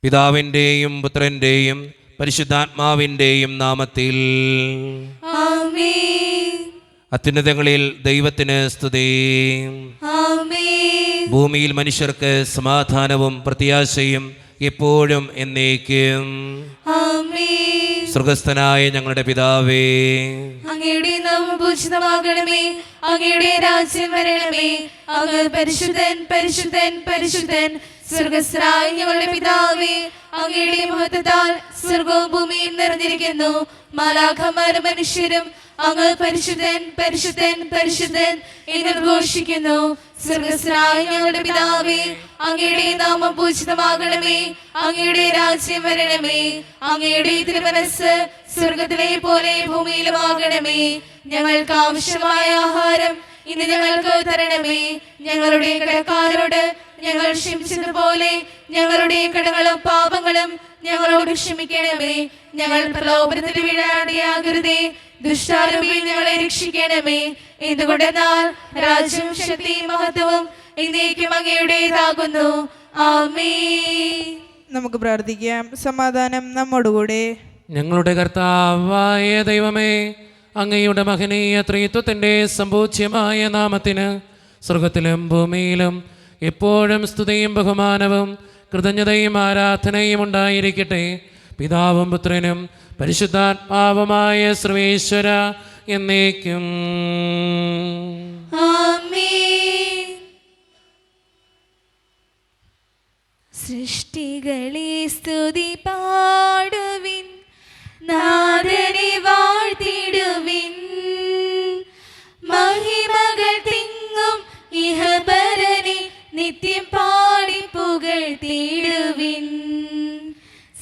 പിതാവിൻ്റെയും പുത്രൻ്റെയും പരിശുദ്ധാത്മാവിൻ്റെയും നാമത്തിൽ ആമേൻ. അത്യുന്നതങ്ങളിൽ ദൈവത്തിന് സ്തുതി. ആമേൻ. ഭൂമിയിൽ മനുഷ്യർക്ക് സമാധാനവും പ്രത്യാശയും എപ്പോഴും എന്നേക്കും. ആമേൻ. സ്വർഗസ്ഥനായ ഞങ്ങളുടെ പിതാവേ, അങ്ങയുടെ നാമം പൂജിതമാകണമേ. അങ്ങയുടെ രാജ്യം വരണമേ. അങ്ങ് പരിശുദ്ധൻ പരിശുദ്ധൻ പരിശുദ്ധൻ. സ്വർഗസ്ഥനായ ഞങ്ങളുടെ പിതാവേ, അങ്ങയുടെ മഹത്വത്താൽ സ്വർഗവും ഭൂമിയും നിറഞ്ഞിരിക്കുന്നു. മാലാഖമാരും മനുഷ്യരും അങ്ങ് പരിശുദ്ധൻ പരിശുദ്ധൻ പരിശുദ്ധൻ എന്ന് ഘോഷിക്കുന്നു. സ്വർഗസ്ഥനായ ഞങ്ങളുടെ പിതാവേ, അങ്ങയുടെ നാമം പൂജിതമാകണമേ. അങ്ങയുടെ രാജ്യം വരണമേ. അങ്ങയുടെ തിരുമനസ്സ് സ്വർഗത്തിലെ പോലെ ഭൂമിയിലുമാകണമേ. ഞങ്ങൾക്ക് ആവശ്യമായ ആഹാരം ഇന്ന് ഞങ്ങൾക്ക് തരണമേ. ഞങ്ങളുടെ കടക്കാരോട് ഞങ്ങൾ ക്ഷമിച്ചതുപോലെ ഞങ്ങളുടെ കടങ്ങളും പാപങ്ങളും ഞങ്ങളോട് ക്ഷമിക്കണമേ. ഞങ്ങൾ പ്രലോഭനത്തിൽ വീഴാതെയാകരുതേ. ദുഷ്ടാരൂപിയിൽ ഞങ്ങളെ രക്ഷിക്കണമേ. എന്തുകൊണ്ടെന്നാൽ രാജ്യവും ശക്തിയും മഹത്വവും എന്നേക്കും അങ്ങയുടേതാകുന്നു. ആമേൻ. നമുക്ക് പ്രാർത്ഥിക്കാം. സമാധാനം നമ്മോടുകൂടെ. ഞങ്ങളുടെ കർത്താവായ ദൈവമേ, അങ്ങയുടെ മഹനീയ ത്രിത്വത്തിൻ്റെ സമ്പൂജ്യമായ നാമത്തിന് സ്വർഗത്തിലും ഭൂമിയിലും എപ്പോഴും സ്തുതിയും ബഹുമാനവും കൃതജ്ഞതയും ആരാധനയും ഉണ്ടായിരിക്കട്ടെ. പിതാവും പുത്രനും പരിശുദ്ധാത്മാവുമായ സർവേശ്വര എന്നേക്കും. ആമേൻ. സൃഷ്ടികളെ സ്തുതി പാടുവിൻ, നാഥനെ വാഴ്ത്തിടുവിൻ. മഹിമകൾ തിങ്ങും ഇഹപരനെ നിത്യം പാടി പുകഴ്ത്തിടുവിൻ.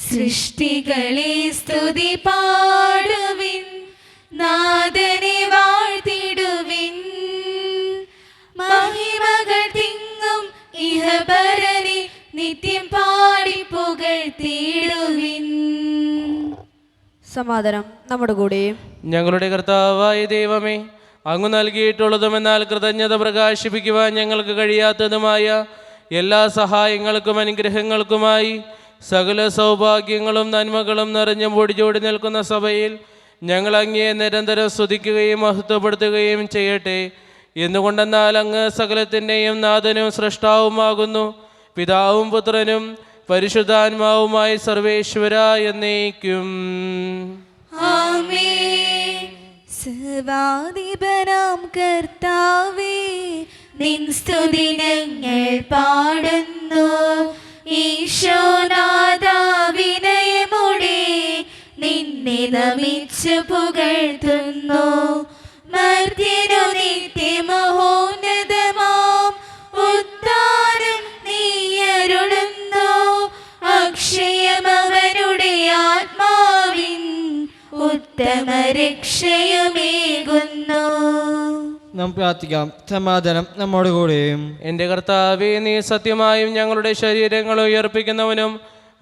സൃഷ്ടികളെ സ്തുതി പാടുവിൻ, നാഥനെ വാഴ്ത്തിടുവിൻ. മഹിമകൾ തിങ്ങും ഇഹപരനെ നിത്യം പാടി പുകഴ്ത്തിടുവിൻ. സമാധാനം നമ്മുടെ കൂടെ. ഞങ്ങളുടെ കർത്താവായ ദൈവമേ, അങ്ങ് നൽകിയിട്ടുള്ളതും എന്നാൽ കൃതജ്ഞത പ്രകാശിപ്പിക്കുവാൻ ഞങ്ങൾക്ക് കഴിയാത്തതുമായ എല്ലാ സഹായങ്ങൾക്കും അനുഗ്രഹങ്ങൾക്കുമായി സകല സൗഭാഗ്യങ്ങളും നന്മകളും നിറഞ്ഞു പൊടിചൂടി നിൽക്കുന്ന സഭയിൽ ഞങ്ങൾ അങ്ങയെ നിരന്തരം സ്തുതിക്കുകയും മഹത്വപ്പെടുത്തുകയും ചെയ്യട്ടെ. എന്നുകൊണ്ടെന്നാൽ അങ്ങ് സകലത്തിൻ്റെയും നാഥനും സൃഷ്ടാവുമാകുന്നു. പിതാവും പുത്രനും പരിശുദ്ധാത്മാവുമായി സർവേശ്വര എന്നേക്കും. ആമേൻ. സർവാധിപനാം കർത്താവേ, നിൻ സ്തുതി ഞങ്ങൾ പാടുന്നു. ഈശോനാഥാ, വിനയമോടെ നിന്നെ നമിച്ചു പുകഴ്ത്തുന്നു. മർത്യനു നിത്യമഹോന്നതമാം ഉദ്ധാരം നീയരുളുന്നു. അക്ഷയമവനുടെ ആത്മാവിൻ ഉത്തമ രക്ഷയുമേകുന്നു. നാം പ്രാർത്ഥിക്കാം. സമാധാനം നമ്മോടുകൂടെയും. എൻ്റെ കർത്താവേ, നീ സത്യമായും ഞങ്ങളുടെ ശരീരങ്ങളെ ഉയർപ്പിക്കുന്നവനും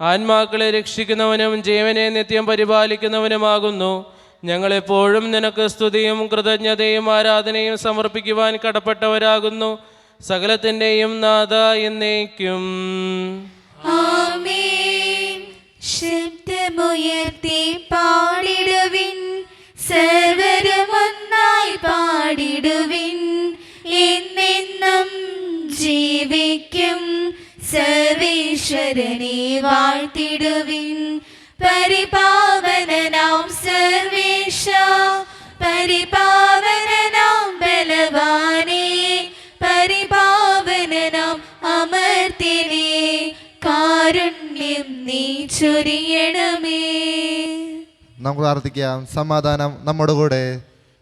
ആത്മാക്കളെ രക്ഷിക്കുന്നവനും ജീവനെ നിത്യം പരിപാലിക്കുന്നവനുമാകുന്നു. ഞങ്ങളെപ്പോഴും നിനക്ക് സ്തുതിയും കൃതജ്ഞതയും ആരാധനയും സമർപ്പിക്കുവാൻ കടപ്പെട്ടവരാകുന്നു. സകലത്തിൻ്റെയും നാഥ എന്നേക്കും. ആമേൻ. ശബ്ദമുയർത്തി പാടിടുവിൻ, സർവരും ഒന്നായി പാടിടുവിൻ. എന്നെന്നും ജീവിക്കും സർവേശ്വരനെ വാഴ്ത്തിടുവിൻ. പരിപാവനനാം സർവേശ, പരിപാവനനാം ബലവാനേ, പരിപാവനനാം അമർത്യനേ, കാരുണ്യം നീ ചൊരിയണമേ. നമുക്ക് പ്രാർത്ഥിക്കാം. സമാധാനം നമ്മുടെ കൂടെ.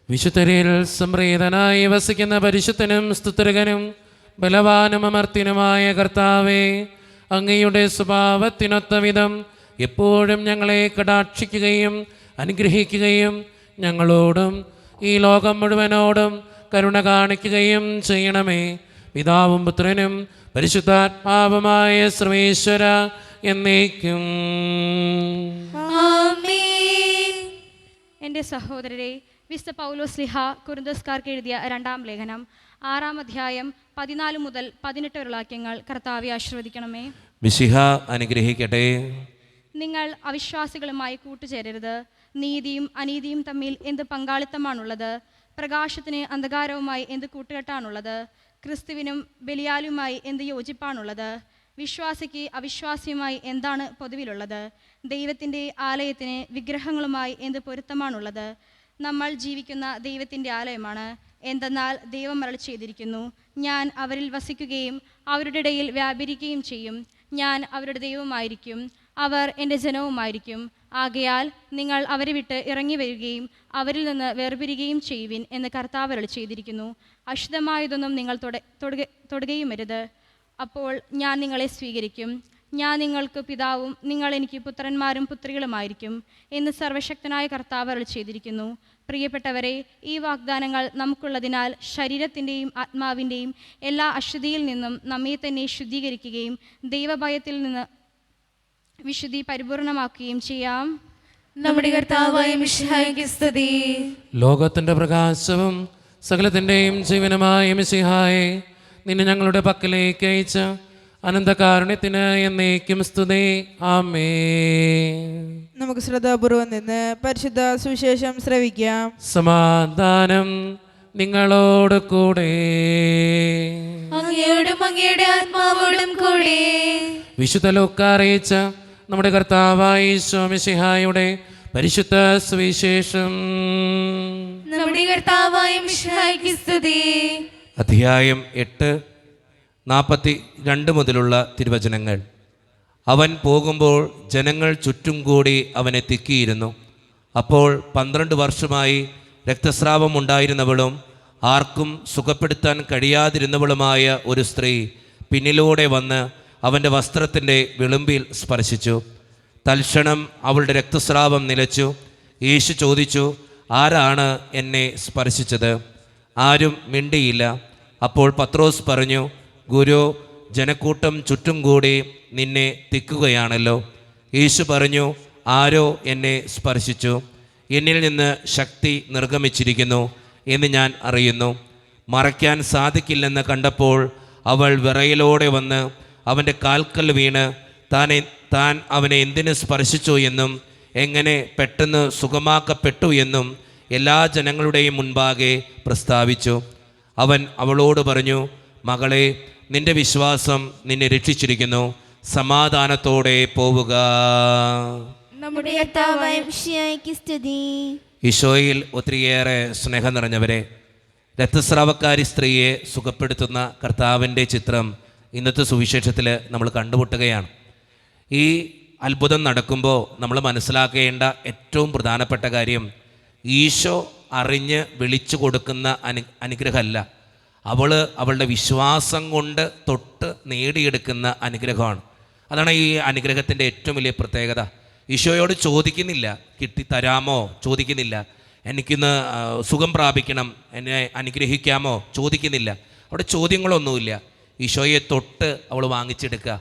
വിശുദ്ധരിൽ സംപ്രീതനായി വസിക്കുന്ന പരിശുദ്ധനും സ്തുതൃകനും ബലവാനും അമർത്തിനുമായ കർത്താവേ, അങ്ങയുടെ സ്വഭാവത്തിനൊത്ത വിധം എപ്പോഴും ഞങ്ങളെ കടാക്ഷിക്കുകയും അനുഗ്രഹിക്കുകയും ഞങ്ങളോടും ഈ ലോകം മുഴുവനോടും കരുണ കാണിക്കുകയും ചെയ്യണമേ. പിതാവും പുത്രനും പരിശുദ്ധാത്മാവുമായ സർവേശ്വര എന്നേക്കും. ആമേൻ. എൻ്റെ സഹോദരരെ, വിശുദ്ധ പൗലോസ് ശ്ലീഹ കൊരിന്ത്യക്കാർക്ക് എഴുതിയ 2-ാം ലേഖനം 6-ാം അധ്യായം 14 മുതൽ 18 വരെയുള്ള വാക്യങ്ങൾ കർത്താവെ ആശീർവദിക്കണമേ. മിശിഹ അനുഗ്രഹിക്കട്ടെ. നിങ്ങൾ അവിശ്വാസികളുമായി കൂട്ടുചേരരുത്. നീതിയും അനീതിയും തമ്മിൽ എന്ത് പങ്കാളിത്തമാണുള്ളത്? പ്രകാശത്തിന് അന്ധകാരവുമായി എന്ത് കൂട്ടുകെട്ടാണുള്ളത്? ക്രിസ്തുവിനും ബലിയാലുമായി എന്ത് യോജിപ്പാണുള്ളത്? വിശ്വാസിക്ക് അവിശ്വാസിയുമായി എന്താണ് പൊതുവിലുള്ളത്? ദൈവത്തിൻ്റെ ആലയത്തിന് വിഗ്രഹങ്ങളുമായി എന്ത് പൊരുത്തമാണുള്ളത്? നമ്മൾ ജീവിക്കുന്ന ദൈവത്തിൻ്റെ ആലയമാണ്. എന്തെന്നാൽ ദൈവം അരുളി ചെയ്തിരിക്കുന്നു, ഞാൻ അവരിൽ വസിക്കുകയും അവരുടെ ഇടയിൽ വ്യാപരിക്കുകയും ചെയ്യും. ഞാൻ അവരുടെ ദൈവമായിരിക്കും, അവർ എൻ്റെ ജനവുമായിരിക്കും. ആകയാൽ നിങ്ങൾ അവരെ വിട്ട് ഇറങ്ങി വരികയും അവരിൽ നിന്ന് വേർപിരിയുകയും ചെയ്യുവിൻ എന്ന് കർത്താവ് അരുളി ചെയ്തിരിക്കുന്നു. അശുദ്ധമായതൊന്നും നിങ്ങൾ തൊടുകയും അരുത്. അപ്പോൾ ഞാൻ നിങ്ങളെ സ്വീകരിക്കും. ഞാൻ നിങ്ങൾക്ക് പിതാവും നിങ്ങൾ എനിക്ക് പുത്രന്മാരും പുത്രികളുമായിരിക്കും എന്ന് സർവശക്തനായ കർത്താവ് അരുളി ചെയ്തിരിക്കുന്നു. പ്രിയപ്പെട്ടവരെ, ഈ വാഗ്ദാനങ്ങൾ നമുക്കുള്ളതിനാൽ ശരീരത്തിൻ്റെയും ആത്മാവിൻ്റെയും എല്ലാ അശുദ്ധിയിൽ നിന്നും നമ്മെ തന്നെ ശുദ്ധീകരിക്കുകയും ദൈവഭയത്തിൽ നിന്ന് വിശുദ്ധി പരിപൂർണമാക്കുകയും ചെയ്യാം. നമ്മുടെ കർത്താവായ മിശിഹായ്ക്ക് സ്തുതി. ലോകത്തിൻ്റെ പ്രകാശവും സകലത്തിൻ്റെയും ജീവനുമായ മിശിഹായെ, നിന്നെ ഞങ്ങളുടെ പക്കലേക്ക് അയച്ച അനന്തകാരുണ്യത്തിന് എന്നേക്കും സ്തുതി. ആമേൻ. നമുക്ക് ശ്രദ്ധാപൂർവം നിന്ന് പരിശുദ്ധ സുവിശേഷം ശ്രവിക്കാം. സമാധാനം നിങ്ങളോട് കൂടെ. അങ്ങയോടും അങ്ങയുടെ ആത്മാവോടും കൂടെ. വിശുദ്ധ ലൂക്കാ അറിയിച്ച നമ്മുടെ കർത്താവായ ഈശോ മിശിഹായുടെ പരിശുദ്ധ സുവിശേഷം. നമ്മുടെ കർത്താവായ മിശിഹായ്ക്ക് സ്തുതി. അധ്യായം 8:42 മുതലുള്ള തിരുവചനങ്ങൾ. അവൻ പോകുമ്പോൾ ജനങ്ങൾ ചുറ്റും കൂടി അവനെ തിക്കിയിരുന്നു. അപ്പോൾ 12 വർഷമായി രക്തസ്രാവം ഉണ്ടായിരുന്നവളും ആർക്കും സുഖപ്പെടുത്താൻ കഴിയാതിരുന്നവളുമായ ഒരു സ്ത്രീ പിന്നിലൂടെ വന്ന് അവൻ്റെ വസ്ത്രത്തിൻ്റെ വിളുമ്പിൽ സ്പർശിച്ചു. തൽക്ഷണം അവളുടെ രക്തസ്രാവം നിലച്ചു. യേശു ചോദിച്ചു, ആരാണ് എന്നെ സ്പർശിച്ചത്? ആരും മിണ്ടിയില്ല. അപ്പോൾ പത്രോസ് പറഞ്ഞു, ഗുരു, ജനക്കൂട്ടം ചുറ്റും കൂടി നിന്നെ തിക്കുകയാണല്ലോ. യേശു പറഞ്ഞു, ആരോ എന്നെ സ്പർശിച്ചു? എന്നിൽ നിന്ന് ശക്തി നിർഗമിച്ചിരിക്കുന്നു എന്ന് ഞാൻ അറിയുന്നു. മറയ്ക്കാൻ സാധിക്കില്ലെന്ന് കണ്ടപ്പോൾ അവൾ വിറയലോടെ വന്ന് അവൻ്റെ കാൽക്കൽ വീണ് താൻ അവനെ എന്തിനു സ്പർശിച്ചു എന്നും എങ്ങനെ പെട്ടെന്ന് സുഖമാക്കപ്പെട്ടു എന്നും എല്ലാ ജനങ്ങളുടെയും മുൻപാകെ പ്രസ്താവിച്ചു. അവൻ അവളോട് പറഞ്ഞു, മകളെ, നിന്റെ വിശ്വാസം നിന്നെ രക്ഷിച്ചിരിക്കുന്നു. സമാധാനത്തോടെ പോവുക. നമ്മുടെ കർത്താവായ മിശിഹായ്ക്ക് സ്തുതി. ഈശോയിൽ ഒത്തിരിയേറെ സ്നേഹം നിറഞ്ഞവരെ, രക്തസ്രാവക്കാരി സ്ത്രീയെ സുഖപ്പെടുത്തുന്ന കർത്താവിൻ്റെ ചിത്രം ഇന്നത്തെ സുവിശേഷത്തിൽ നമ്മൾ കണ്ടുമുട്ടുകയാണ്. ഈ അത്ഭുതം നടക്കുമ്പോൾ നമ്മൾ മനസ്സിലാക്കേണ്ട ഏറ്റവും പ്രധാനപ്പെട്ട കാര്യം, ഈശോ അറിഞ്ഞ് വിളിച്ചു കൊടുക്കുന്ന അനുഗ്രഹമല്ല, അവളുടെ വിശ്വാസം കൊണ്ട് തൊട്ട് നേടിയെടുക്കുന്ന അനുഗ്രഹമാണ്. അതാണ് ഈ അനുഗ്രഹത്തിൻ്റെ ഏറ്റവും വലിയ പ്രത്യേകത. ഈശോയോട് ചോദിക്കുന്നില്ല, കിട്ടിത്തരാമോ ചോദിക്കുന്നില്ല, എനിക്കിന്ന് സുഖം പ്രാപിക്കണം, എന്നെ അനുഗ്രഹിക്കാമോ ചോദിക്കുന്നില്ല. അവിടെ ചോദ്യങ്ങളൊന്നുമില്ല. ഈശോയെ തൊട്ട് അവൾ വാങ്ങിച്ചെടുക്കുക.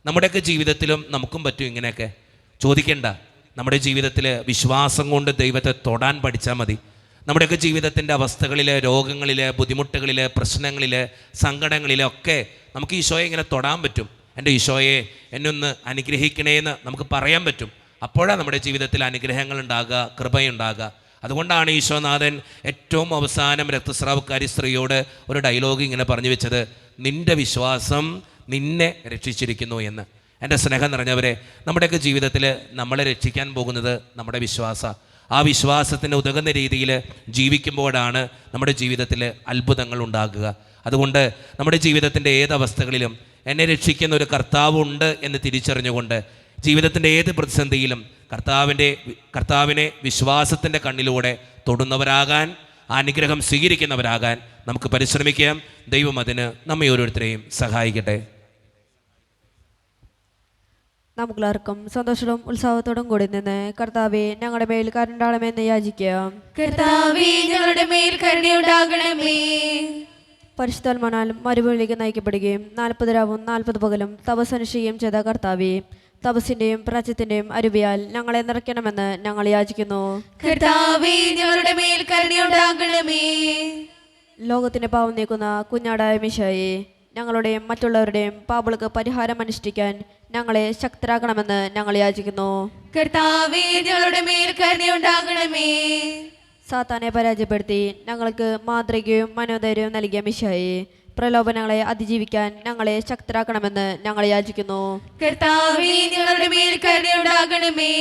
നമ്മുടെയൊക്കെ ജീവിതത്തിലും നമുക്കും പറ്റും ഇങ്ങനെയൊക്കെ. ചോദിക്കേണ്ട, നമ്മുടെ ജീവിതത്തിൽ വിശ്വാസം കൊണ്ട് ദൈവത്തെ തൊടാൻ പഠിച്ചാൽ മതി. നമ്മുടെയൊക്കെ ജീവിതത്തിൻ്റെ അവസ്ഥകളിൽ, രോഗങ്ങളിൽ, ബുദ്ധിമുട്ടുകളിൽ, പ്രശ്നങ്ങളിൽ, സങ്കടങ്ങളിലൊക്കെ നമുക്ക് ഈശോയെ ഇങ്ങനെ തൊടാൻ പറ്റും. എൻ്റെ ഈശോയെ എന്നെ ഒന്ന് അനുഗ്രഹിക്കണേന്ന് നമുക്ക് പറയാൻ പറ്റും. അപ്പോഴാണ് നമ്മുടെ ജീവിതത്തിൽ അനുഗ്രഹങ്ങൾ ഉണ്ടാകുക, കൃപയുണ്ടാകുക. അതുകൊണ്ടാണ് ഈശോനാഥൻ ഏറ്റവും അവസാനം രക്തസ്രാവക്കാരി സ്ത്രീയോട് ഒരു ഡയലോഗ് ഇങ്ങനെ പറഞ്ഞു വെച്ചത്, നിൻ്റെ വിശ്വാസം നിന്നെ രക്ഷിച്ചിരിക്കുന്നു എന്ന്. എൻ്റെ സ്നേഹം നിറഞ്ഞവരെ, നമ്മുടെയൊക്കെ ജീവിതത്തിൽ നമ്മളെ രക്ഷിക്കാൻ പോകുന്നത് നമ്മുടെ വിശ്വാസമാണ്. ആ വിശ്വാസത്തിന് ഉതകുന്ന രീതിയിൽ ജീവിക്കുമ്പോഴാണ് നമ്മുടെ ജീവിതത്തിൽ അത്ഭുതങ്ങൾ ഉണ്ടാകുക. അതുകൊണ്ട് നമ്മുടെ ജീവിതത്തിൻ്റെ ഏതവസ്ഥകളിലും എന്നെ രക്ഷിക്കുന്ന ഒരു കർത്താവുണ്ട് എന്ന് തിരിച്ചറിഞ്ഞുകൊണ്ട് ജീവിതത്തിൻ്റെ ഏത് പ്രതിസന്ധിയിലും കർത്താവിനെ വിശ്വാസത്തിൻ്റെ കണ്ണിലൂടെ തൊടുന്നവരാകാൻ, അനുഗ്രഹം സ്വീകരിക്കുന്നവരാകാൻ നമുക്ക് പരിശ്രമിക്കാം. ദൈവം അതിന് നമ്മെ ഓരോരുത്തരെയും സഹായിക്കട്ടെ. നമുക്കെല്ലാവർക്കും സന്തോഷവും ഉത്സാഹത്തോടും കൂടി നിന്ന് കർത്താവെ ഞങ്ങളുടെ മേൽ കരുണയാകണമെന്ന് യാചിക്കാം. കർത്താവേ, ഞങ്ങളുടെ മേൽ കരുണയുണ്ടാകണമേ. പരിശുദ്ധാത്മാവിനാൽ മരുഭൂമിയിലേക്ക് നയിക്കപ്പെടുകയും 40 രാവും 40 പകലും തപസ് അനുഷ്ഠിക്കുകയും ചെയ്ത കർത്താവെ, തപസ്സിന്റെയും പ്രാച്യത്തിന്റെയും അരുവിയാൽ ഞങ്ങളെ നിറയ്ക്കണമെന്ന് ഞങ്ങൾ യാചിക്കുന്നു. കർത്താവേ, ഞങ്ങളുടെ മേൽ കരുണയുണ്ടാകണമേ. ലോകത്തിന്റെ പാവം നീക്കുന്ന കുഞ്ഞാടായ മിശിഹായേ, ഞങ്ങളുടെയും മറ്റുള്ളവരുടെയും പാപങ്ങൾക്ക് പരിഹാരം അനുഷ്ഠിക്കാൻ ഞങ്ങളെ ശക്തരാക്കണമെന്ന് ഞങ്ങൾ യാചിക്കുന്നു. കർത്താവേ ഞങ്ങളുടെ മേൽ കരുണയുണ്ടാകണമേ. സാത്താനെ പരാജയപ്പെടുത്തി ഞങ്ങൾക്ക് മാതൃകയും മനോധൈര്യവും നൽകിയ മിശിഹായേ, പ്രലോഭനങ്ങളെ അതിജീവിക്കാൻ ഞങ്ങളെ ശക്തരാക്കണമെന്ന് ഞങ്ങൾ യാചിക്കുന്നു. കർത്താവേ ഞങ്ങളുടെ മേൽ കരുണയുണ്ടാകണമേ.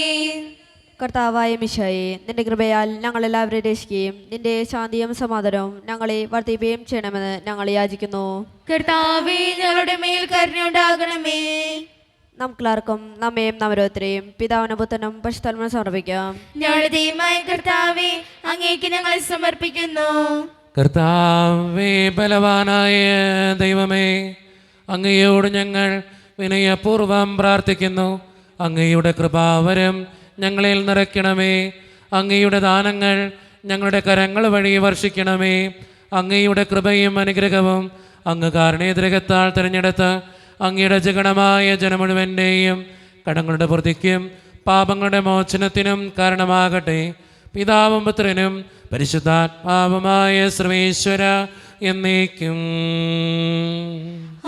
കർത്താവായ മിശിഹായേ, നിന്റെ കൃപയാൽ ഞങ്ങളെല്ലാവരെയും രക്ഷിക്കുകയും നിന്റെ ശാന്തിയും സമാധാനവും ഞങ്ങളെ വർദ്ധിപ്പിക്കുകയും ചെയ്യണമെന്ന് ഞങ്ങൾ യാചിക്കുന്നു. കർത്താവേ ഞങ്ങളുടെ മേൽ കരുണയുണ്ടാകണമേ. നമുക്കെല്ലാവർക്കും നമ്മയും നമ്മോരോരുത്തരെയും പിതാവിനും പുത്രനും പരിശുദ്ധാത്മാവിനും സമർപ്പിക്കാം. ഞങ്ങളുടെ ദൈവമായ കർത്താവേ, അങ്ങേക്ക് ഞങ്ങൾ സമർപ്പിക്കുന്നു. കർത്താവേ, ബലവാനായ ദൈവമേ, അങ്ങയോട് ഞങ്ങൾ വിനയപൂർവം പ്രാർത്ഥിക്കുന്നു. അങ്ങയുടെ കൃപാവരം ഞങ്ങളിൽ നിറയ്ക്കണമേ. അങ്ങയുടെ ദാനങ്ങൾ ഞങ്ങളുടെ കരങ്ങൾ വഴി വർഷിക്കണമേ. അങ്ങയുടെ കൃപയും അനുഗ്രഹവും അങ്ങ് കാരണേതരകത്താൽ തിരഞ്ഞെടുത്ത് അങ്ങയുടെ ജഗണമായ ജനം മുഴുവൻ്റെയും കടങ്ങളുടെ പ്രതിക്കും പാപങ്ങളുടെ മോചനത്തിനും കാരണമാകട്ടെ. പിതാവും പുത്രനും പരിശുദ്ധാത്മാവുമായ സർവേശ്വര എന്നേക്കും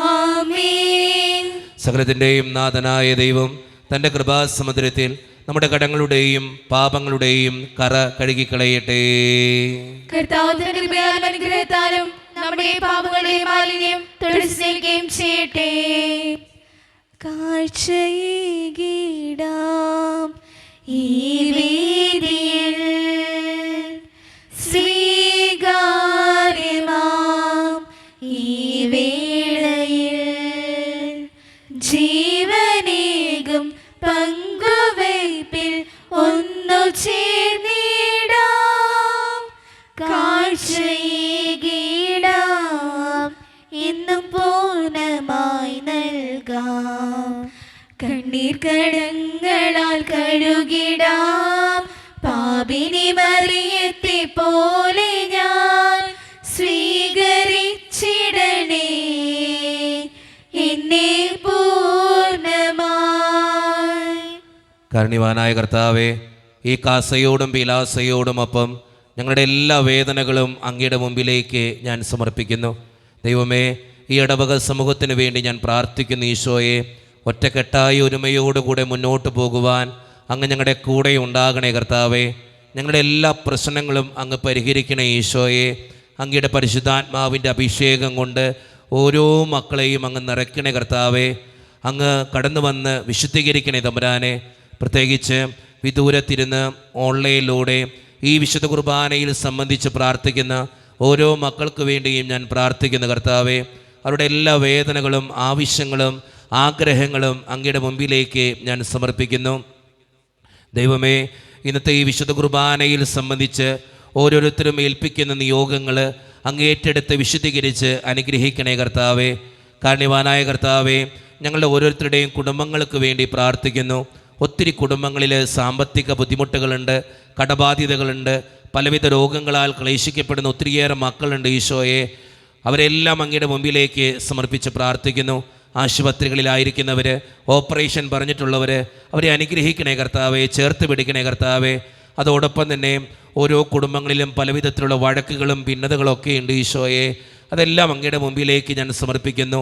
ആമേൻ. സകലത്തിൻ്റെയും നാഥനായ ദൈവം തൻ്റെ കൃപാസമുദ്രത്തിൽ നമ്മുടെ കടങ്ങളുടെയും പാപങ്ങളുടെയും കറ കഴുകിക്കളയട്ടെ. കർത്താവിന്റെ കൃപയാലും അനുഗ്രഹത്താലും നമ്മുടെ പാപങ്ങളുടെ മാലിന്യം തുടച്ചുനീക്കുകയും ചെയ്യട്ടെ. കാഴ്ചയേകിടാം ഈ വേദിയിൽ സ്വീകാര്യമാം ഈ വേളയിൽ ജീവനേകും പങ്കുവയ്പിൽ ഒന്നു ചേർന്നിടാം. കാഴ്ചയേകിടാം എന്നും പൂർണ്ണമായി നൽകാം. കണ്ണീർ കടങ്ങളാൽ കഴുകിടാം. പാപിനി മറിയത്തെ പോലെ ഞാൻ സ്വീകരിച്ചിടണേ എന്നെ പൂർണ്ണമായി. കാരുണ്യവാനായ കർത്താവേ, ഈ കാസയോടും പീലാസയോടും ഒപ്പം ഞങ്ങളുടെ എല്ലാ വേദനകളും അങ്ങയുടെ മുമ്പിലേക്ക് ഞാൻ സമർപ്പിക്കുന്നു. ദൈവമേ, ഈ ഇടവക സമൂഹത്തിന് വേണ്ടി ഞാൻ പ്രാർത്ഥിക്കുന്നു. ഈശോയെ, ഒറ്റക്കെട്ടായി ഒരുമയോടുകൂടെ മുന്നോട്ട് പോകുവാൻ അങ്ങ് ഞങ്ങളുടെ കൂടെ ഉണ്ടാകണേ കർത്താവേ. ഞങ്ങളുടെ എല്ലാ പ്രശ്നങ്ങളും അങ്ങ് പരിഹരിക്കണേ ഈശോയെ. അങ്ങയുടെ പരിശുദ്ധാത്മാവിൻ്റെ അഭിഷേകം കൊണ്ട് ഓരോ മക്കളെയും അങ്ങ് നിറയ്ക്കണേ കർത്താവേ. അങ്ങ് കടന്നു വന്ന് വിശുദ്ധീകരിക്കണേ തമ്പുരാനെ. പ്രത്യേകിച്ച് വിദൂരത്തിരുന്ന് ഓൺലൈനിലൂടെ ഈ വിശുദ്ധ കുർബാനയിൽ സംബന്ധിച്ച് പ്രാർത്ഥിക്കുന്ന ഓരോ മക്കൾക്ക് വേണ്ടിയും ഞാൻ പ്രാർത്ഥിക്കുന്നു കർത്താവേ. അവരുടെ എല്ലാ വേദനകളും ആവശ്യങ്ങളും ആഗ്രഹങ്ങളും അങ്ങയുടെ മുമ്പിലേക്ക് ഞാൻ സമർപ്പിക്കുന്നു. ദൈവമേ, ഇന്നത്തെ ഈ വിശുദ്ധ കുർബാനയിൽ സംബന്ധിച്ച് ഓരോരുത്തരും ഏൽപ്പിക്കുന്ന നിയോഗങ്ങൾ അങ്ങ് ഏറ്റെടുത്ത് വിശുദ്ധീകരിച്ച് അനുഗ്രഹിക്കണേ കർത്താവേ. കാരുണ്യവാനായ കർത്താവേ, ഞങ്ങളുടെ ഓരോരുത്തരുടെയും കുടുംബങ്ങൾക്ക് വേണ്ടി പ്രാർത്ഥിക്കുന്നു. ഒത്തിരി കുടുംബങ്ങളിൽ സാമ്പത്തിക ബുദ്ധിമുട്ടുകളുണ്ട്, കടബാധ്യതകളുണ്ട്, പലവിധ രോഗങ്ങളാൽ ക്ലേശിക്കപ്പെടുന്ന ഒത്തിരിയേറെ മക്കളുണ്ട് ഈശോയെ. അവരെല്ലാം അങ്ങയുടെ മുമ്പിലേക്ക് സമർപ്പിച്ച് പ്രാർത്ഥിക്കുന്നു. ആശുപത്രികളിലായിരിക്കുന്നവർ, ഓപ്പറേഷൻ പറഞ്ഞിട്ടുള്ളവർ, അവരെ അനുഗ്രഹിക്കണേ കർത്താവേ, ചേർത്ത് പിടിക്കണേ കർത്താവേ. അതോടൊപ്പം തന്നെ ഓരോ കുടുംബങ്ങളിലും പലവിധത്തിലുള്ള വഴക്കുകളും ഭിന്നതകളൊക്കെ ഉണ്ട് ഈശോയെ. അതെല്ലാം അങ്ങയുടെ മുമ്പിലേക്ക് ഞാൻ സമർപ്പിക്കുന്നു.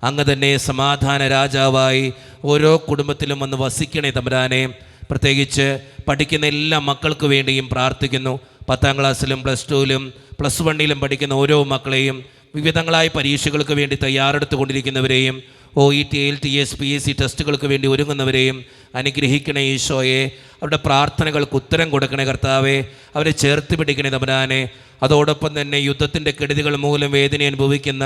അങ്ങ് തന്നെ സമാധാന രാജാവായി ഓരോ കുടുംബത്തിലും വന്ന് വസിക്കണേ തമ്പുരാനെ. പ്രത്യേകിച്ച് പഠിക്കുന്ന എല്ലാ മക്കൾക്ക് വേണ്ടിയും പ്രാർത്ഥിക്കുന്നു. 10ാം ക്ലാസ്സിലും +2ലും +1ലും പഠിക്കുന്ന ഓരോ മക്കളെയും, വിവിധങ്ങളായ പരീക്ഷകൾക്ക് വേണ്ടി തയ്യാറെടുത്തുകൊണ്ടിരിക്കുന്നവരെയും, OET, LTS, PSC ടെസ്റ്റുകൾക്ക് വേണ്ടി ഒരുങ്ങുന്നവരെയും അനുഗ്രഹിക്കണേ ഈശോയെ. അവരുടെ പ്രാർത്ഥനകൾക്ക് ഉത്തരം കൊടുക്കണേ കർത്താവേ. അവരെ ചേർത്ത് പിടിക്കണേ തമ്പുരാനെ. അതോടൊപ്പം തന്നെ യുദ്ധത്തിൻ്റെ കെടുതികൾ മൂലം വേദന അനുഭവിക്കുന്ന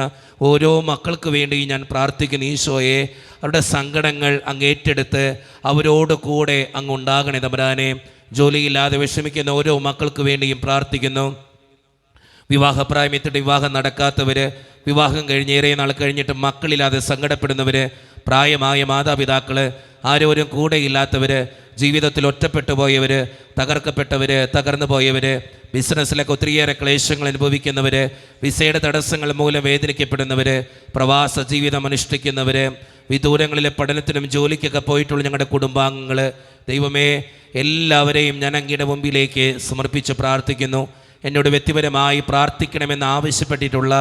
ഓരോ മക്കൾക്ക് വേണ്ടി ഞാൻ പ്രാർത്ഥിക്കുന്നു ഈശോയെ. അവരുടെ സങ്കടങ്ങൾ അങ്ങ് ഏറ്റെടുത്ത് അവരോട് കൂടെ അങ്ങ് ഉണ്ടാകണേ തമ്പുരാനെ. ജോലിയില്ലാതെ വിഷമിക്കുന്ന ഓരോ മക്കൾക്ക് വേണ്ടിയും പ്രാർത്ഥിക്കുന്നു. വിവാഹപ്രായമെത്തിയിട്ട് വിവാഹം നടക്കാത്തവർ, വിവാഹം കഴിഞ്ഞേറെ നാൾ കഴിഞ്ഞിട്ട് മക്കളില്ലാതെ സങ്കടപ്പെടുന്നവർ, പ്രായമായ മാതാപിതാക്കൾ, ആരോരും കൂടെയില്ലാത്തവർ, ജീവിതത്തിൽ ഒറ്റപ്പെട്ടു പോയവർ, തകർക്കപ്പെട്ടവർ, തകർന്നു പോയവർ, ബിസിനസ്സിലൊക്കെ ഒത്തിരിയേറെ ക്ലേശങ്ങൾ അനുഭവിക്കുന്നവർ, വിസയുടെ തടസ്സങ്ങൾ മൂലം വേദനിക്കപ്പെടുന്നവർ, പ്രവാസ ജീവിതം അനുഷ്ഠിക്കുന്നവർ, വിദൂരങ്ങളിലെ പഠനത്തിനും ജോലിക്കൊക്കെ പോയിട്ടുള്ള ഞങ്ങളുടെ കുടുംബാംഗങ്ങൾ, ദൈവമേ, എല്ലാവരെയും ഞാൻ അങ്ങയുടെ മുമ്പിലേക്ക് സമർപ്പിച്ച് പ്രാർത്ഥിക്കുന്നു. എന്നോട് വ്യക്തിപരമായി പ്രാർത്ഥിക്കണമെന്ന് ആവശ്യപ്പെട്ടിട്ടുള്ള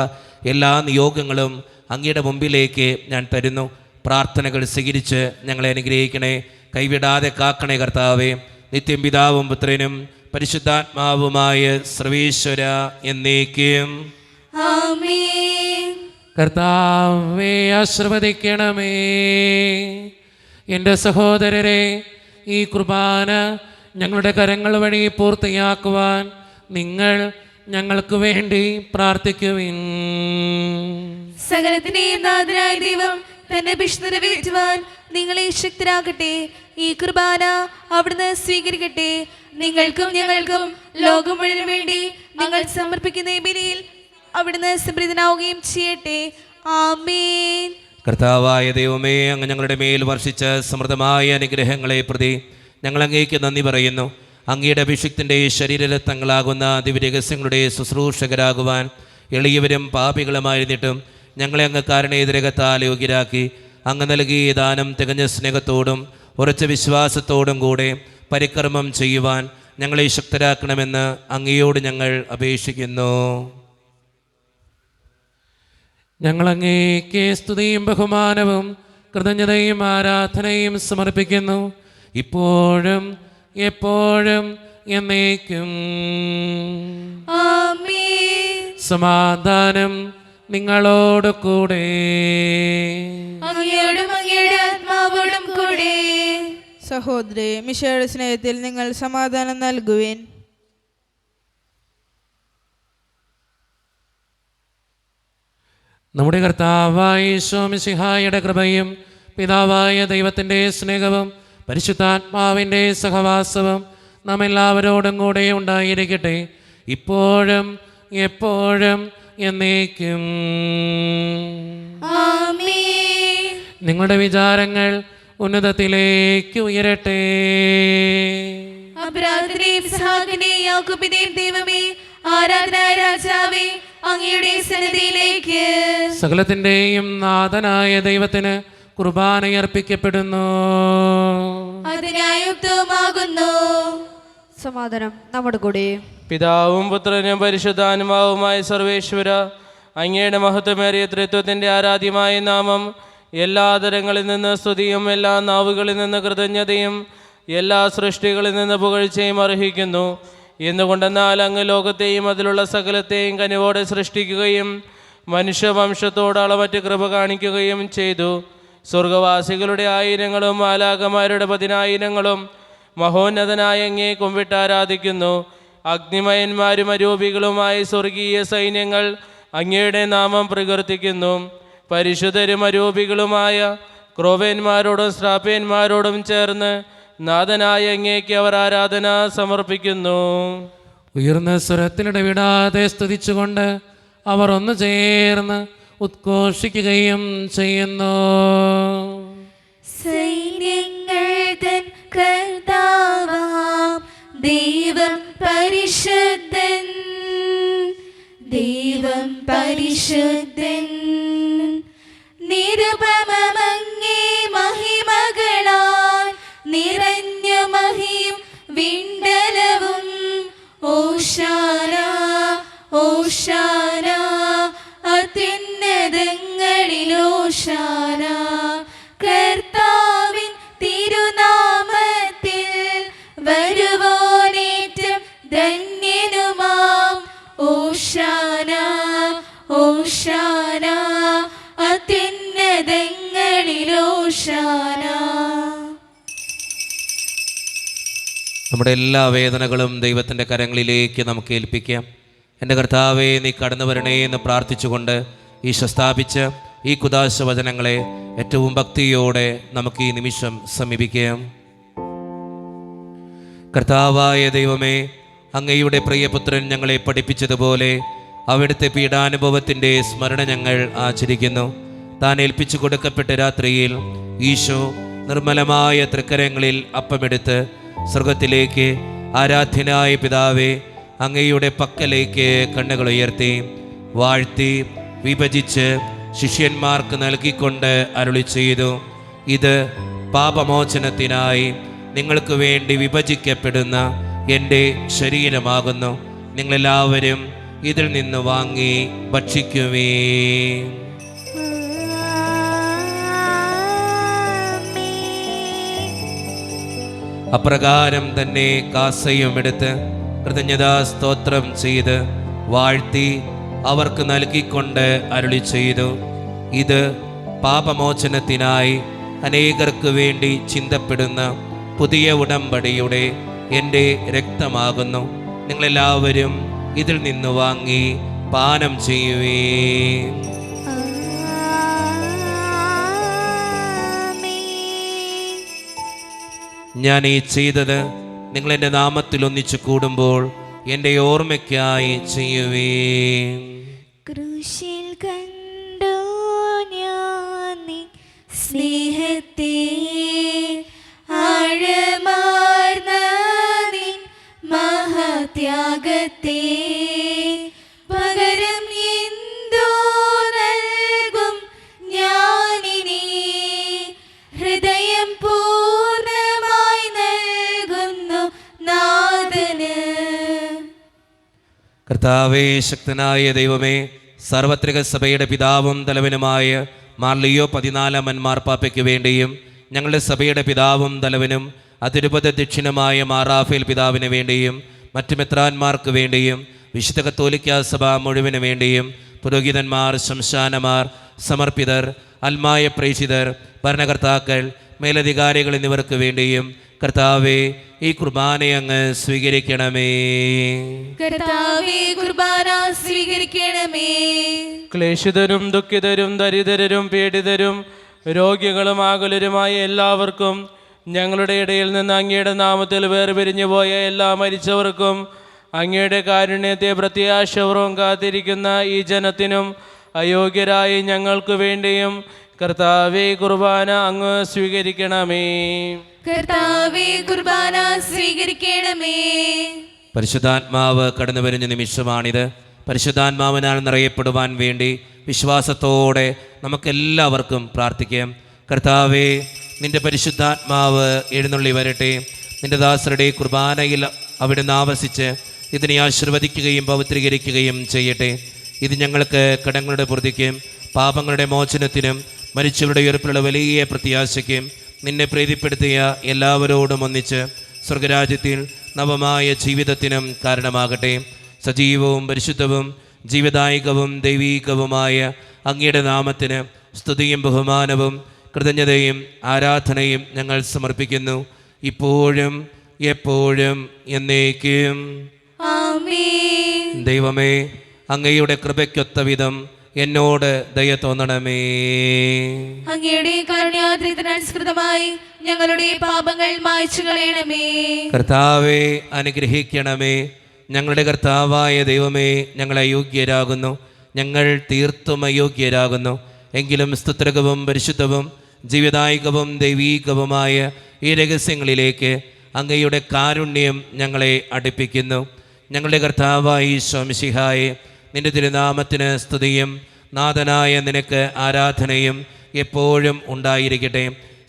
എല്ലാ നിയോഗങ്ങളും അങ്ങയുടെ മുമ്പിലേക്ക് ഞാൻ തരുന്നു. പ്രാർത്ഥനകൾ സ്വീകരിച്ച് ഞങ്ങളെ അനുഗ്രഹിക്കണേ, കൈവിടാതെ കാക്കണേ കർത്താവേ. നിത്യം പിതാവും പുത്രനും പരിശുദ്ധാത്മാവുമായ സർവേശ്വര എന്നേക്കും. ആമേൻ. കർത്താവേ ആശീർവദിക്കണമേ. എൻ്റെ സഹോദരരെ, ഈ കുർബാന ഞങ്ങളുടെ കരങ്ങൾ വഴി പൂർത്തിയാക്കുവാൻ നിങ്ങൾ ഞങ്ങൾക്ക് വേണ്ടി പ്രാർത്ഥിക്കുവിൻ. സകലത്തിന്റെയും നാഥനായ ദൈവം തന്റെ അഭിഷേകം നിറവേറ്റുവാൻ നിങ്ങളെ ശക്തരാകട്ടെ. ഈ കുർബാന അവിടുന്ന് സ്വീകരിക്കട്ടെ. നിങ്ങൾക്കും ഞങ്ങൾക്കും ലോകം മുഴുവൻ വേണ്ടി നിങ്ങൾ സമർപ്പിക്കുന്ന ഈ ബലിയിൽ അവിടുന്ന് സംപ്രീതനാവുകയും ചെയ്യട്ടെ. ആമേൻ. കർത്താവായ ദൈവമേ, അങ്ങ് ഞങ്ങളുടെ മേൽ വർഷിച്ച സമൃദ്ധമായ അനുഗ്രഹങ്ങളെ പ്രതി ഞങ്ങൾ അങ്ങേക്ക് നന്ദി പറയുന്നു. അങ്ങയുടെ അഭിഷിക്തൻ്റെ ശരീരരത്നങ്ങളാകുന്ന ദിവ്യരഹസ്യങ്ങളുടെ ശുശ്രൂഷകരാകുവാൻ എളിയവരും പാപികളുമായിരുന്നിട്ടും ഞങ്ങളെ അങ്ങ് കാരണേതരകത്താൽ യോഗ്യരാക്കി. അങ്ങ് നൽകിയ ദാനം തികഞ്ഞ സ്നേഹത്തോടും ഉറച്ച വിശ്വാസത്തോടും കൂടെ പരിക്രമം ചെയ്യുവാൻ ഞങ്ങളെ ശക്തരാക്കണമെന്ന് അങ്ങയോട് ഞങ്ങൾ അപേക്ഷിക്കുന്നു. ഞങ്ങൾ അങ്ങേക്ക് സ്തുതിയും ബഹുമാനവും കൃതജ്ഞതയും ആരാധനയും സമർപ്പിക്കുന്നു, ഇപ്പോഴും എപ്പോഴും എന്നേക്കും. ആമേൻ. സമാധാനം നിങ്ങളോട് കൂടെ. അങ്ങയോടും അങ്ങയുടെ ആത്മാവോടും കൂടെ. സഹോദരേ, മിശിഹായുടെ സ്നേഹത്തിൽ നിങ്ങൾ സമാധാനം നൽകുവിൻ. നമ്മുടെ കർത്താവായ യേശു മിശിഹായുടെ കൃപയും പിതാവായ ദൈവത്തിൻ്റെ സ്നേഹവും പരിശുദ്ധാത്മാവിൻ്റെ സഹവാസവും നാം എല്ലാവരോടും കൂടെ ഉണ്ടായിരിക്കട്ടെ, ഇപ്പോഴും എപ്പോഴും എന്നേക്കും. ആമേൻ. നിങ്ങളുടെ വിചാരങ്ങൾ ഉന്നതത്തിലേക്ക് ഉയരട്ടെ. അബ്രാഹത്തിന്റെയും ഇസ്ഹാക്കിന്റെയും യാക്കോബിന്റെയും ദൈവമേ, ആരാധനായ രാജാവേ, അങ്ങയുടെ സന്നിധിയിലേക്ക് സകലത്തിൻ്റെയും നാഥനായ ദൈവത്തിന് കുർബാനയർപ്പിക്കപ്പെടുന്നു. അതിനായുക്തമാകുന്നു. സമാധാനം നമ്മുടെ കൂടെ. പിതാവും പുത്രനും പരിശുദ്ധാത്മാവുമായ സർവേശ്വര, അങ്ങയുടെ മഹത്വമേറിയ ത്രിത്വത്തിൻ്റെ ആരാധ്യമായ നാമം എല്ലാ തരങ്ങളിൽ നിന്ന് സ്തുതിയും എല്ലാ നാവുകളിൽ നിന്ന് കൃതജ്ഞതയും എല്ലാ സൃഷ്ടികളിൽ നിന്ന് പുകഴ്ചയും അർഹിക്കുന്നു. എന്നുകൊണ്ടെന്നാൽ അങ്ങ് ലോകത്തെയും അതിലുള്ള സകലത്തെയും കനിവോടെ സൃഷ്ടിക്കുകയും മനുഷ്യവംശത്തോട് അളവറ്റ് കൃപ കാണിക്കുകയും ചെയ്തു. സ്വർഗവാസികളുടെ ആയിരങ്ങളും മാലാഖമാരുടെ 10,000 മഹോന്നതനായ അങ്ങേ കുമ്പിട്ട് ആരാധിക്കുന്നു. അഗ്നിമയന്മാരും അരൂപികളുമായ സ്വർഗീയ സൈന്യങ്ങൾ അങ്ങയുടെ നാമം പ്രകീർത്തിക്കുന്നു. പരിശുദ്ധരും അരൂപികളുമായ ക്രോവേന്മാരോടും ശ്രാപ്പേന്മാരോടും ചേർന്ന് നാഥനായ അങ്ങേക്ക് അവർ ആരാധന സമർപ്പിക്കുന്നു. ഉയർന്ന സ്വരത്തിലിടവിടാതെ സ്തുതിച്ചുകൊണ്ട് അവർ ഒന്ന് ചേർന്ന് ഉദ്ഘോഷിക്കുകയും ചെയ്യുന്നു. സൈന്യങ്ങൾ തൻ കർത്താവാം ദൈവം പരിശുദ്ധൻ, ദൈവം പരിശുദ്ധൻ. നിരുപമങ്ങേ മഹിമകളാൽ നിറഞ്ഞു മഹിയും വിണ്ടലവും. ഓശാന ഓശാന അത്യുന്നതങ്ങളിൽ ഓശാന. കർത്താവിൻ തിരുനാമത്തിൽ വരുവോനേറ്റം ധന്യനുമാം. ഓശാന ഓശാന അത്യുന്നതങ്ങളിൽ ഓശാന. നമ്മുടെ എല്ലാ വേദനകളും ദൈവത്തിൻ്റെ കരങ്ങളിലേക്ക് നമുക്ക് ഏൽപ്പിക്കാം. എൻ്റെ കർത്താവേ, നീ കടന്നു വരണേ എന്ന് പ്രാർത്ഥിച്ചുകൊണ്ട് ഈശോ സ്ഥാപിച്ച് ഈ കുദാശ വചനങ്ങളെ ഏറ്റവും ഭക്തിയോടെ നമുക്ക് ഈ നിമിഷം സമീപിക്കാം. കർത്താവായ ദൈവമേ, അങ്ങയുടെ പ്രിയപുത്രൻ ഞങ്ങളെ പഠിപ്പിച്ചതുപോലെ അവിടുത്തെ പീഡാനുഭവത്തിൻ്റെ സ്മരണ ഞങ്ങൾ ആചരിക്കുന്നു. താൻ ഏൽപ്പിച്ചു കൊടുക്കപ്പെട്ട രാത്രിയിൽ ഈശോ നിർമ്മലമായ തൃക്കരങ്ങളിൽ അപ്പമെടുത്ത് സ്വർഗത്തിലേക്ക് ആരാധ്യനായ പിതാവേ അങ്ങയുടെ പക്കലേക്ക് കണ്ണുകൾ ഉയർത്തി വാഴ്ത്തി വിഭജിച്ച് ശിഷ്യന്മാർക്ക് നൽകിക്കൊണ്ട് അരുളി ചെയ്തു, ഇത് പാപമോചനത്തിനായി നിങ്ങൾക്ക് വേണ്ടി വിഭജിക്കപ്പെടുന്ന എൻ്റെ ശരീരമാകുന്നു. നിങ്ങളെല്ലാവരും ഇതിൽ നിന്ന് വാങ്ങി ഭക്ഷിക്കുവേ. അപ്രകാരം തന്നെ കാസയും എടുത്ത് കൃതജ്ഞതാ സ്തോത്രം ചെയ്ത് വാഴ്ത്തി അവർക്ക് നൽകിക്കൊണ്ട് അരുളി ചെയ്തു, ഇത് പാപമോചനത്തിനായി അനേകർക്ക് വേണ്ടി ചിന്തപ്പെടുന്ന പുതിയ ഉടമ്പടിയുടെ എൻ്റെ രക്തമാകുന്നു. നിങ്ങളെല്ലാവരും ഇതിൽ നിന്ന് വാങ്ങി പാനം ചെയ്യുവേ. ഞാൻ ഈ ചെയ്തത് നിങ്ങൾ എൻ്റെ നാമത്തിൽ ഒന്നിച്ചു കൂടുമ്പോൾ എൻ്റെ ഓർമ്മയ്ക്കായി ചെയ്യുവേ. ക്രൂശിൽ കണ്ടു ഞാൻ നിൻ സ്നേഹത്തെ, ആഴമാർന്ന നിൻ മഹാത്യാഗത്തെ, പകരം എന്തോ നൽകും ഞാനിനി, ഹൃദയം പൂർണ്ണമായി നൽകുന്നു നാഥന്. കർത്താവേ, ശക്തനായ ദൈവമേ, സാർവത്രിക സഭയുടെ പിതാവും തലവനുമായ മാർ ലിയോ 14 മാർപ്പാപ്പയ്ക്ക് വേണ്ടിയും ഞങ്ങളുടെ സഭയുടെ പിതാവും തലവനും അതിരൂപത ദക്ഷിണമായ മാർ റാഫേൽ പിതാവിന് വേണ്ടിയും മറ്റു മെത്രാന്മാർക്ക് വേണ്ടിയും വിശുദ്ധ കത്തോലിക്കാ സഭ മുഴുവന് വേണ്ടിയും പുരോഹിതന്മാർ, ശംശാനമാർ, സമർപ്പിതർ, അൽമായ പ്രേക്ഷിതർ, ഭരണകർത്താക്കൾ, മേലധികാരികൾ എന്നിവർക്ക് വേണ്ടിയും കർത്താവേ, ഈ കുർബാന അങ്ങ് സ്വീകരിക്കണമേ. കർത്താവേ, കുർബാന സ്വീകരിക്കണമേ. ക്ലേശിതരും ദുഃഖിതരും ദരിദ്രരും പീഡിതരും രോഗികളും ആകുലരുമായ എല്ലാവർക്കും, ഞങ്ങളുടെ ഇടയിൽ നിന്ന് അങ്ങയുടെ നാമത്തിൽ വേർപിരിഞ്ഞു പോയ എല്ലാ മരിച്ചവർക്കും, അങ്ങയുടെ കാരുണ്യത്തെ പ്രത്യാശപൂർവ്വം കാത്തിരിക്കുന്ന ഈ ജനത്തിനും അയോഗ്യരായി ഞങ്ങൾക്ക് വേണ്ടിയും കർത്താവേ, കുർബാന അങ്ങ് സ്വീകരിക്കണമേ. കർത്താവേ, കുർബാന സ്വീകരിക്കണമേ. പരിശുദ്ധാത്മാവ് കടന്നു വരുന്ന നിമിഷമാണിത്. പരിശുദ്ധാത്മാവിനാൽ നിറയപ്പെടുവാൻ വേണ്ടി വിശ്വാസത്തോടെ നമുക്കെല്ലാവർക്കും പ്രാർത്ഥിക്കാം. കർത്താവേ, നിന്റെ പരിശുദ്ധാത്മാവ് എഴുന്നള്ളി വരട്ടെ. നിന്റെ ദാസരുടെ കുർബാനയിൽ അവിടുന്ന് ആവസിച്ച് ഇതിനെ ആശീർവദിക്കുകയും പവിത്രീകരിക്കുകയും ചെയ്യട്ടെ. ഇത് ഞങ്ങൾക്ക് കടങ്ങളുടെ പൊറുതിക്കും പാപങ്ങളുടെ മോചനത്തിനും മരിച്ചവരുടെ ഉയർപ്പിലുള്ള വലിയ പ്രത്യാശയ്ക്കും നിന്നെ പ്രീതിപ്പെടുത്തിയ എല്ലാവരോടും ഒന്നിച്ച് സ്വർഗരാജ്യത്തിൽ നവമായ ജീവിതത്തിനും കാരണമാകട്ടെ. സജീവവും പരിശുദ്ധവും ജീവദായകവും ദൈവീകവുമായ അങ്ങയുടെ നാമത്തിന് സ്തുതിയും ബഹുമാനവും കൃതജ്ഞതയും ആരാധനയും ഞങ്ങൾ സമർപ്പിക്കുന്നു, ഇപ്പോഴും എപ്പോഴും എന്നേക്കും. ആമേൻ. ദൈവമേ, അങ്ങയുടെ കൃപയ്ക്കൊത്ത വിധം എന്നോട് ദയ തോന്നണമേ. അങ്ങയുടെ കാരുണ്യാദ്രിതനുസൃതമായി ഞങ്ങളുടെ പാപങ്ങൾ മായ്ച്ചു കളയണമേ. കർത്താവെ, അനുഗ്രഹിക്കണമേ. ഞങ്ങളുടെ കർത്താവായ ദൈവമേ, ഞങ്ങൾ അയോഗ്യരാകുന്നു, ഞങ്ങൾ തീർത്തും അയോഗ്യരാകുന്നു. എങ്കിലും സ്തുത്രകവും പരിശുദ്ധവും ജീവദായകവും ദൈവീകവുമായ ഈ രഹസ്യങ്ങളിലേക്ക് അങ്ങയുടെ കാരുണ്യം ഞങ്ങളെ അടുപ്പിക്കുന്നു. ഞങ്ങളുടെ കർത്താവായ ഈശോ മിശിഹായെ, നിന്റെ തിരുനാമത്തിന് സ്തുതിയും നാഥനായ നിനക്ക് ആരാധനയും എപ്പോഴും ഉണ്ടായിരിക്കട്ടെ.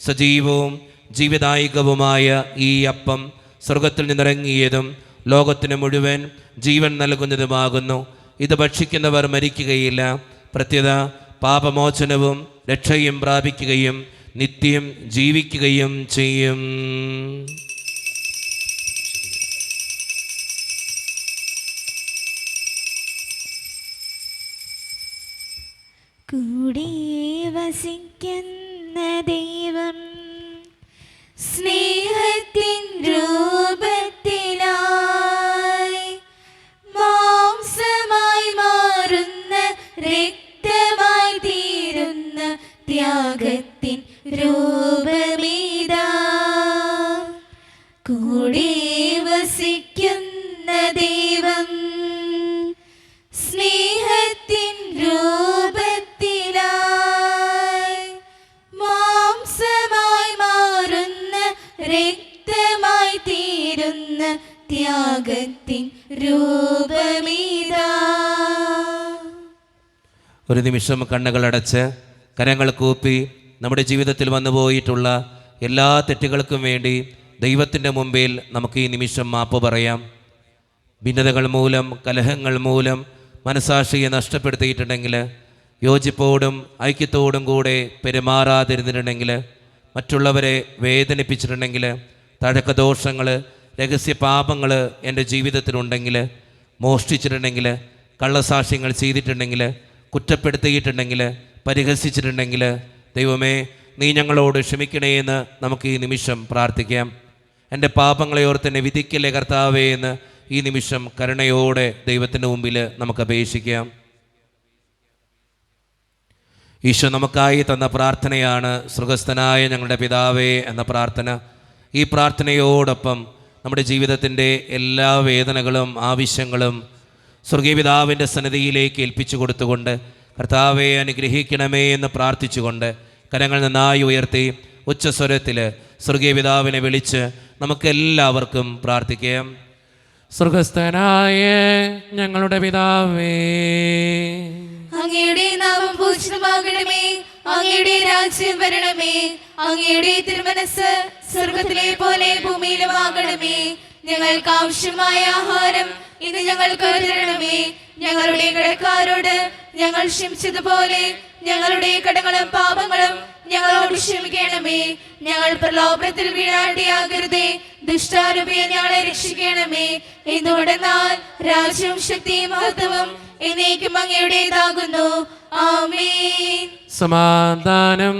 സജീവവും ജീവദായകവുമായ ഈ അപ്പം സ്വർഗത്തിൽ നിന്നിറങ്ങിയതും ലോകത്തിന് മുഴുവൻ ജീവൻ നൽകുന്നതുമാകുന്നു. ഇത് ഭക്ഷിക്കുന്നവർ മരിക്കുകയില്ല, പ്രത്യുത പാപമോചനവും രക്ഷയും പ്രാപിക്കുകയും നിത്യം ജീവിക്കുകയും ചെയ്യും. കൂടെ വസിക്കുന്ന ദൈവം സ്നേഹത്തിൻ രൂപത്തിലായി മാംസമായി മാറുന്ന രക്തമായി തീരുന്ന ത്യാഗത്തിൻ രൂപമീതാ. കൂടെ വസിക്കുന്ന ദൈവം സ്നേഹത്തിൻ രൂപത്തിലായി മാംസമായി മാറുന്ന രക്തമായി തീരുന്ന ത്യാഗത്തിൻ രൂപമീതാ. ഒരു നിമിഷം കണ്ണുകളടച്ച് കരങ്ങൾ കൂപ്പി നമ്മുടെ ജീവിതത്തിൽ വന്നുപോയിട്ടുള്ള എല്ലാ തെറ്റുകൾക്കും വേണ്ടി ദൈവത്തിൻ്റെ മുമ്പിൽ നമുക്ക് ഈ നിമിഷം മാപ്പ് പറയാം. ഭിന്നതകൾ മൂലം, കലഹങ്ങൾ മൂലം, മനസാക്ഷിയെ നഷ്ടപ്പെടുത്തിയിട്ടുണ്ടെങ്കിൽ, യോജിപ്പോടും ഐക്യത്തോടും കൂടെ പെരുമാറാതിരുന്നിട്ടുണ്ടെങ്കിൽ, മറ്റുള്ളവരെ വേദനിപ്പിച്ചിട്ടുണ്ടെങ്കിൽ, തഴക്കദോഷങ്ങൾ, രഹസ്യ പാപങ്ങൾ എൻ്റെ ജീവിതത്തിലുണ്ടെങ്കിൽ, മോഷ്ടിച്ചിട്ടുണ്ടെങ്കിൽ, കള്ളസാക്ഷ്യങ്ങൾ ചെയ്തിട്ടുണ്ടെങ്കിൽ, കുറ്റപ്പെടുത്തിയിട്ടുണ്ടെങ്കിൽ, പരിഹസിച്ചിട്ടുണ്ടെങ്കിൽ, ദൈവമേ നീ ഞങ്ങളോട് ക്ഷമിക്കണേ എന്ന് നമുക്ക് ഈ നിമിഷം പ്രാർത്ഥിക്കാം. എൻ്റെ പാപങ്ങളെ ഓർത്തെന്നെ വിധിക്കല്ലേ കർത്താവേ എന്ന് ഈ നിമിഷം കരുണയോടെ ദൈവത്തിൻ്റെ മുമ്പിൽ നമുക്ക് അപേക്ഷിക്കാം. ഈശോ നമുക്കായി തന്ന പ്രാർത്ഥനയാണ് സ്വർഗസ്ഥനായ ഞങ്ങളുടെ പിതാവേ എന്ന പ്രാർത്ഥന. ഈ പ്രാർത്ഥനയോടൊപ്പം നമ്മുടെ ജീവിതത്തിൻ്റെ എല്ലാ വേദനകളും ആവശ്യങ്ങളും സ്വർഗീയ പിതാവിൻ്റെ സന്നിധിയിലേക്ക് ഏൽപ്പിച്ചു കൊടുത്തുകൊണ്ട് കർത്താവെ അനുഗ്രഹിക്കണമേ എന്ന് പ്രാർത്ഥിച്ചുകൊണ്ട് കരങ്ങൾ നന്നായി ഉയർത്തി ഉച്ചസ്വരത്തിൽ സ്വർഗീയ പിതാവിനെ വിളിച്ച് നമുക്കെല്ലാവർക്കും പ്രാർത്ഥിക്കാം. സ്വർഗസ്ഥനായ ഞങ്ങളുടെ പിതാവേ, അങ്ങയുടെ നാമം പൂജിതമാകണമേ, അങ്ങയുടെ രാജ്യം വരണമേ, അങ്ങയുടെ തിരുമനസ് സ്വർഗത്തിലെ പോലെ ഭൂമിയിലുമാകണമേ. ഞങ്ങൾക്ക് ആവശ്യമായ ആഹാരം ഇന്ന് ഞങ്ങൾക്ക് തരണമേ. ഞങ്ങളുടെ കടക്കാരോട് ഞങ്ങൾ ക്ഷമിച്ചതുപോലെ ഞങ്ങളുടെ കടങ്ങളും പാപങ്ങളും ഞങ്ങളോട് ക്ഷമിക്കണമേ. ഞങ്ങൾ പ്രലോഭനത്തിൽ വീഴാണ്ടിയാകരുതേ, ദുഷ്ടാരൂപിയെ ഞങ്ങളെ രക്ഷിക്കണമേ. എന്തുകൊണ്ടെന്നാൽ രാജ്യവും ശക്തിയും മഹത്വവും എന്നേക്കും അങ്ങയുടേതാകുന്നു. ആമേൻ. സമാധാനം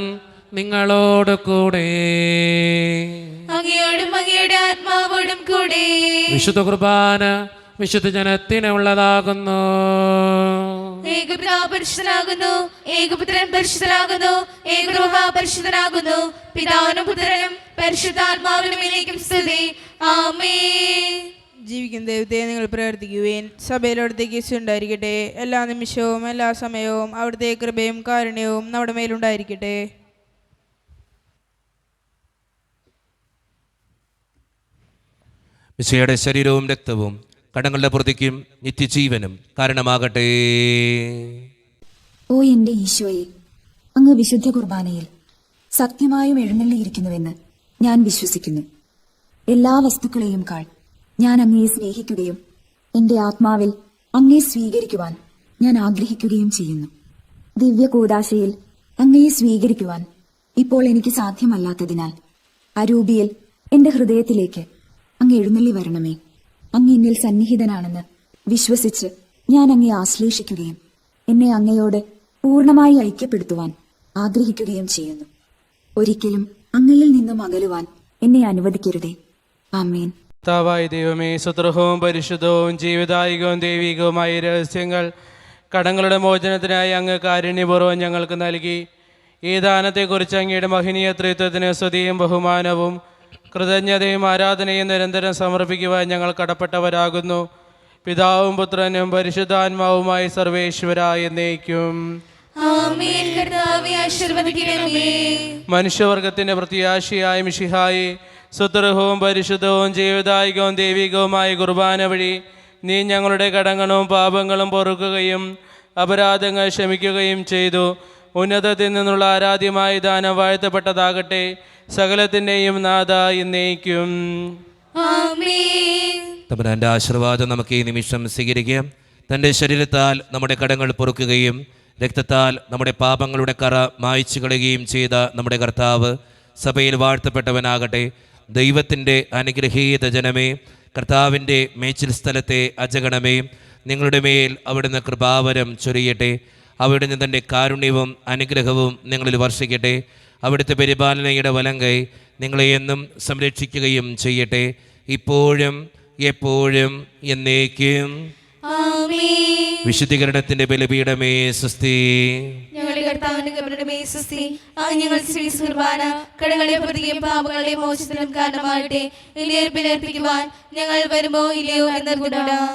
നിങ്ങളോട് കൂടെ. അങ്ങയോടും അങ്ങയുടെ ആത്മാവോടും കൂടെ. വിശുദ്ധ കുർബാന വിശുദ്ധ ജനത്തിന് ഉള്ളതാകുന്നു. ഏകപിതാവ് പരിശുദ്ധനാകുന്നു, ഏകപുത്രൻ പരിശുദ്ധനാകുന്നു, ഏകരൂഹ പരിശുദ്ധനാകുന്നു. പിതാവിനും പുത്രനും പരിശുദ്ധാത്മാവിനും എന്നേക്കും സ്തുതി. ആമേൻ. ജീവിക്കുന്ന ദൈവത്തെ നിങ്ങൾ പ്രാർത്ഥിക്കുവേൻ. സഭയിൽ അവിടുത്തേക്ക് ഉണ്ടായിരിക്കട്ടെ. എല്ലാ നിമിഷവും എല്ലാ സമയവും അവിടുത്തെ കൃപയും കാരുണ്യവും നമ്മുടെ മേലുണ്ടായിരിക്കട്ടെ. മിശിഹായുടെ ശരീരവും രക്തവും കടങ്ങളുടെ പ്രതിക്കും നിത്യജീവനും കാരണമാകട്ടെ. ഓ എന്റെ ഈശോയെ, അങ്ങ് വിശുദ്ധ കുർബാനയിൽ സത്യമായും എഴുന്നള്ളിയിരിക്കുന്നുവെന്ന് ഞാൻ വിശ്വസിക്കുന്നു. എല്ലാ വസ്തുക്കളെയും കാൾ ഞാൻ അങ്ങയെ സ്നേഹിക്കുകയും എന്റെ ആത്മാവിൽ അങ്ങയെ സ്വീകരിക്കുവാൻ ഞാൻ ആഗ്രഹിക്കുകയും ചെയ്യുന്നു. ദിവ്യ കൂദാശയിൽ അങ്ങയെ സ്വീകരിക്കുവാൻ ഇപ്പോൾ എനിക്ക് സാധ്യമല്ലാത്തതിനാൽ അരൂപിയിൽ എന്റെ ഹൃദയത്തിലേക്ക് അങ്ങ് എഴുന്നള്ളി വരണമേ. അങ്ങ് എന്നിൽ സന്നിഹിതനാണെന്ന് വിശ്വസിച്ച് ഞാൻ അങ്ങയെ ആശ്ലേഷിക്കുകയും എന്നെ അങ്ങയോട് പൂർണ്ണമായി ഐക്യപ്പെടുത്തുവാൻ ആഗ്രഹിക്കുകയും ചെയ്യുന്നു. ഒരിക്കലും അങ്ങയിൽ നിന്നും അകലുവാൻ എന്നെ അനുവദിക്കരുതേ. ആമേൻ. കർത്താവായ ദൈവമേ, സുത്രഹവും പരിശുദ്ധവും ജീവിതായികവും ദൈവികവുമായ രഹസ്യങ്ങൾ കടങ്ങളുടെ മോചനത്തിനായി അങ്ങ് കാരുണ്യപൂർവ്വം ഞങ്ങൾക്ക് നൽകി. ഈ ദാനത്തെക്കുറിച്ച് അങ്ങയുടെ മഹനീയ ത്രിത്വത്തിന് സ്തുതിയും ബഹുമാനവും കൃതജ്ഞതയും ആരാധനയും നിരന്തരം സമർപ്പിക്കുവാൻ ഞങ്ങൾ കടപ്പെട്ടവരാകുന്നു. പിതാവും പുത്രനും പരിശുദ്ധാത്മാവുമായി സർവേശ്വര എന്നേക്കും. ആമേൻ. കർത്താവേ ആശീർവദിക്കണമേ. മനുഷ്യവർഗത്തിന്റെ പ്രത്യാശയായ മിശിഹായെ, സുത്രഹവും പരിശുദ്ധവും ജീവിതായികവും ദൈവികവുമായ കുർബാന വഴി നീ ഞങ്ങളുടെ കടങ്ങളും പാപങ്ങളും പൊറുക്കുകയും അപരാധങ്ങൾ ക്ഷമിക്കുകയും ചെയ്തു. ഉന്നതത്തിൽ നിന്നുള്ള ആരാധ്യമായ ദാനം വാഴ്ത്തപ്പെട്ടതാകട്ടെ. സകലത്തിൻ്റെയും നാഥ എന്നേക്കും. ആമേൻ. തമ്പുരാന്റെ ആശീർവാദം നമുക്ക് ഈ നിമിഷം സ്വീകരിക്കാം. തൻ്റെ ശരീരത്താൽ നമ്മുടെ കടങ്ങൾ പൊറുക്കുകയും രക്തത്താൽ നമ്മുടെ പാപങ്ങളുടെ കറ മായ്ച്ചു കളയുകയും ചെയ്ത നമ്മുടെ കർത്താവ് സഭയിൽ വാഴ്ത്തപ്പെട്ടവനാകട്ടെ. ദൈവത്തിൻ്റെ അനുഗ്രഹീത ജനമേ, കർത്താവിൻ്റെ മേച്ചിൽ സ്ഥലത്തെ അജഗണമേ, നിങ്ങളുടെ മേൽ അവിടുന്ന് കൃപാവരം ചൊരിയട്ടെ. അവിടുന്ന് തൻ്റെ കാരുണ്യവും അനുഗ്രഹവും നിങ്ങളിൽ വർഷിക്കട്ടെ. അവിടുത്തെ പരിപാലനയുടെ വലങ്കൈ നിങ്ങളെ എന്നും സംരക്ഷിക്കുകയും ചെയ്യട്ടെ, ഇപ്പോഴും എപ്പോഴും എന്നേക്കും. ആമേൻ. വിശുദ്ധീകരണത്തിന്റെ ബലിപീഠമേ സ്വസ്തി. ഞങ്ങളുടെ കർത്താവിന്റെ കബറിടമേ സ്വസ്തി. അങ്ങ് ഞങ്ങൾ സ്വീകരിച്ച കുർബാന കടങ്ങളുടെ പ്രതിയും പാപങ്ങളുടെ മോചനത്തിനും കാരണമാകട്ടെ. ഇനി അർപ്പിക്കുവാൻ ഞങ്ങൾ വരുമോ ഇല്ലയോ എന്നറിഞ്ഞിടാം.